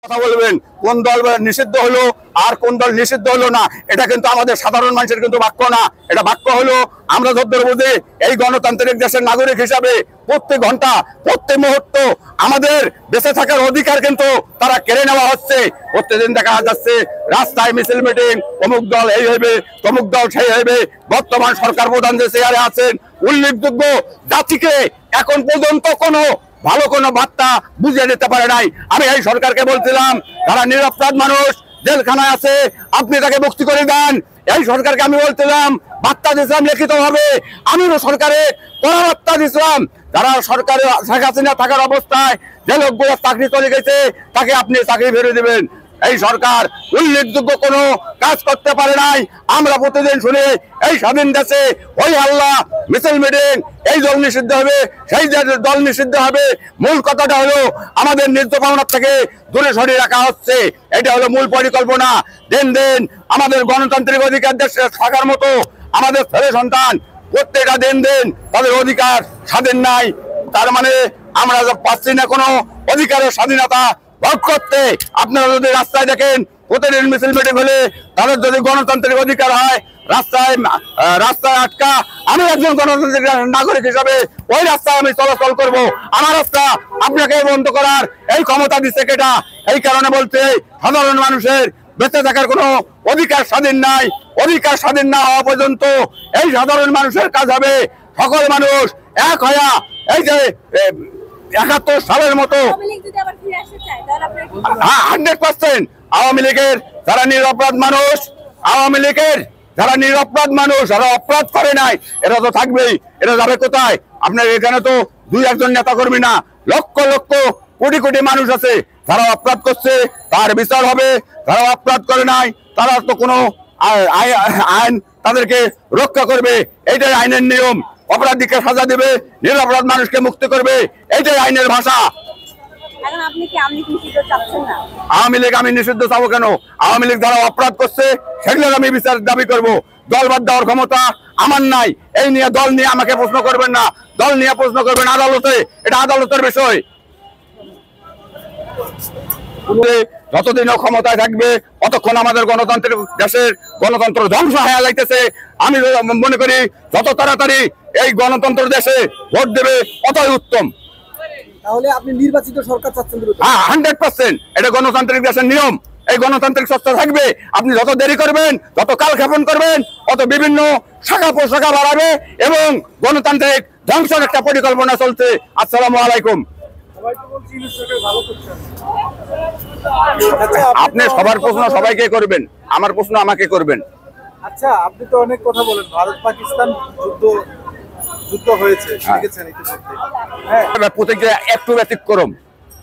কথা বলবেন কোন দল নিষিদ্ধ হলো আর কোন দল নিষিদ্ধ হলো না, এটা কিন্তু আমাদের সাধারণ মানুষের কিন্তু বাক্য না। এটা বাক্য হলো আমরা যতদূর বুঝি এই গণতান্ত্রিক দেশের নাগরিক হিসাবে প্রত্যেক ঘন্টা প্রত্যেক মুহূর্ত আমাদের বেঁচে থাকার অধিকার কিন্তু তারা কেড়ে নেওয়া হচ্ছে। প্রত্যেকদিন দেখা যাচ্ছে রাস্তায় মিছিল মিটিং, অমুক দল এই হইবে তমুক দল সেই হইবে। বর্তমান সরকার প্রধান যে চেয়ারে আছেন উল্লেখযোগ্য জাতিকে এখন পর্যন্ত কোনো ভালো কোনো বার্তা বুঝিয়ে দিতে পারে নাই। আমি এই সরকারকে বলছিলাম যারা নিরপরাধ মানুষ জেলখানায় আছে আপনি তাকে মুক্তি করে দেন। এই সরকারকে আমি বলছিলাম বার্তা দিয়েছিলাম লিখিত ভাবে, আমিও সরকারে কড়া বার্তা দিয়েছিলাম যারা সরকারে শেখ হাসিনা থাকার অবস্থায় যে লোকগুলো চাকরি চলে গেছে তাকে আপনি চাকরি ফিরে দেবেন। এই সরকার উল্লেখযোগ্য কোনো কাজ করতে পারে নাই। আমরা প্রতিদিন শুনি এই স্বাধীন দেশে ওই আল্লাহ মিছিল মিটিং, এই দল নিষিদ্ধ হবে সেই দল নিষিদ্ধ হবে। মূল কথাটা হলো আমাদের ন্যায্য পাওনা থেকে দূরে সরিয়ে রাখা হচ্ছে, এটা হলো মূল পরিকল্পনা। দিন দিন আমাদের গণতান্ত্রিক অধিকার দেশে থাকার মতো আমাদের ছেলে সন্তান প্রত্যেকটা দিন দিন তাদের অধিকার স্বাধীন নাই। তার মানে আমরা পাচ্ছি না কোনো অধিকারের স্বাধীনতা ভোগ করতে। আপনারা যদি রাস্তায় দেখেন প্রতিদিন মিছিল মিটিং হলে তাদের যদি গণতান্ত্রিক অধিকার হয় রাস্তায় আটকা, আমি একজন গণতান্ত্রিক নাগরিক হিসাবে ওই রাস্তায় আমি চলাচল করব। আমার রাস্তা আপনাকে বন্ধ করার এই ক্ষমতা দিচ্ছে কেটা? এই কারণে বলতে সাধারণ মানুষের বেঁচে থাকার কোনো অধিকার স্বাধীন নাই। অধিকার স্বাধীন না হওয়া পর্যন্ত এই সাধারণ মানুষের কাজ হবে সকল মানুষ এক হইয়া এই যে ৭১ সালের মতো 100% আওয়ামী লীগের যারা নিরপরাধ মানুষ, আওয়ামী লীগের যারা নিরপরাধ মানুষ যারা অপরাধ করে নাই এরা তো থাকবেই। এরা যাবে কোথায়? আপনার এখানে তো দুই একজন নেতা কর্মী না, লক্ষ লক্ষ কোটি কোটি মানুষ আছে যারা অপরাধ করছে, তার বিচার হবে। যারা অপরাধ করে নাই তারা তো কোনো আইন তাদেরকে রক্ষা করবে, এইটাই আইনের নিয়ম। অপরাধীকে সাজা দেবে, নিরপরাধ মানুষকে মুক্তি করবে, এইটাই আইনের ভাষা। আওয়ামী লীগ আমি নিষিদ্ধ চাবো কেন? আওয়ামী লীগ যারা অপরাধ করছে সেগুলোর আমি বিচার দাবি করব। দল বাদ দেওয়ার ক্ষমতা আমার নাই। এই নিয়ে দল নিয়ে আমাকে প্রশ্ন করবেন না, দল নিয়ে প্রশ্ন করবেন আদালতে, এটা আদালতের বিষয়। যতদিন ক্ষমতায় থাকবে ততক্ষণ আমাদের গণতান্ত্রিক দেশের গণতন্ত্র ধ্বংস হয়ে যাইতেছে। আমি মনে করি যত তাড়াতাড়ি এই গণতন্ত্র দেশে ভোট দেবে ততই উত্তম। তাহলে আপনি নির্বাচিত সরকার চাচ্ছেন? হ্যাঁ, 100%। এটা গণতান্ত্রিক দেশের নিয়ম। এই গণতান্ত্রিক সত্তা থাকবে। আপনি যত দেরি করবেন, যত কালক্ষেপণ করবেন, তত বিভিন্ন শাখা প্রশাখা বাড়াবে এবং গণতান্ত্রিক ধ্বংসের একটা পরিকল্পনা চলছে। আসসালামু আলাইকুম। আপনি সবার প্রশ্ন সবাইকে করবেন, আমার প্রশ্ন আমাকে করবেন। আচ্ছা, আপনি তো অনেক কথা বলেন, ভারত পাকিস্তান যুদ্ধ হয়েছে, প্রত্যেকটা একটু ব্যতিক্রম।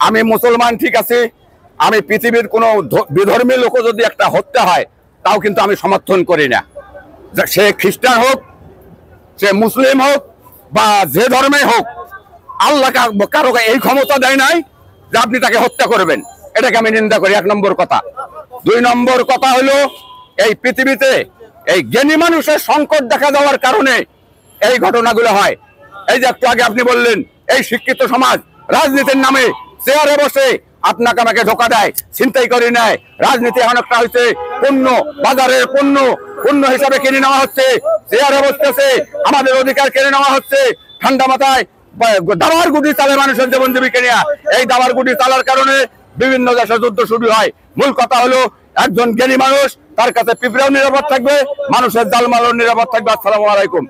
আমি মুসলমান ঠিক আছে, আমি পৃথিবীর কোনো বিধর্মী লোক যদি একটা হত্যা হয় তাও কিন্তু আমি সমর্থন করি না। সে খ্রিস্টান হোক, সে মুসলিম হোক বা যে ধর্মে হোক, আল্লাহ কারো এই ক্ষমতা দেয় নাই যে আপনি তাকে হত্যা করবেন। এটাকে আমি নিন্দা করি, 1 নম্বর কথা। 2 নম্বর কথা হলো এই পৃথিবীতে এই জ্ঞানী মানুষের সংকট দেখা দেওয়ার কারণে এই ঘটনাগুলো হয়। এই যে একটু আগে আপনি বললেন এই শিক্ষিত সমাজ রাজনীতির নামে চেয়ারে বসে আপনাকে আমাকে ধোকা দেয়, ছিনতাই করে নেয়। রাজনীতি অনেকটা হয়েছে পণ্য, বাজারের পণ্য হিসাবে কিনে নেওয়া হচ্ছে। চেয়ারে বসতেছে, আমাদের অধিকার কেড়ে নেওয়া হচ্ছে। ঠান্ডা মাথায় দাবার গুটি চালে মানুষের জীবন জীবিকা নিয়ে। এই দাবার গুটি চালার কারণে বিভিন্ন দেশে যুদ্ধ শুরু হয়। মূল কথা হলো একজন জ্ঞানী মানুষ, তার কাছে পিঁপড়েও নিরাপদ থাকবে, মানুষের জালমালও নিরাপদ থাকবে। আসসালামু আলাইকুম।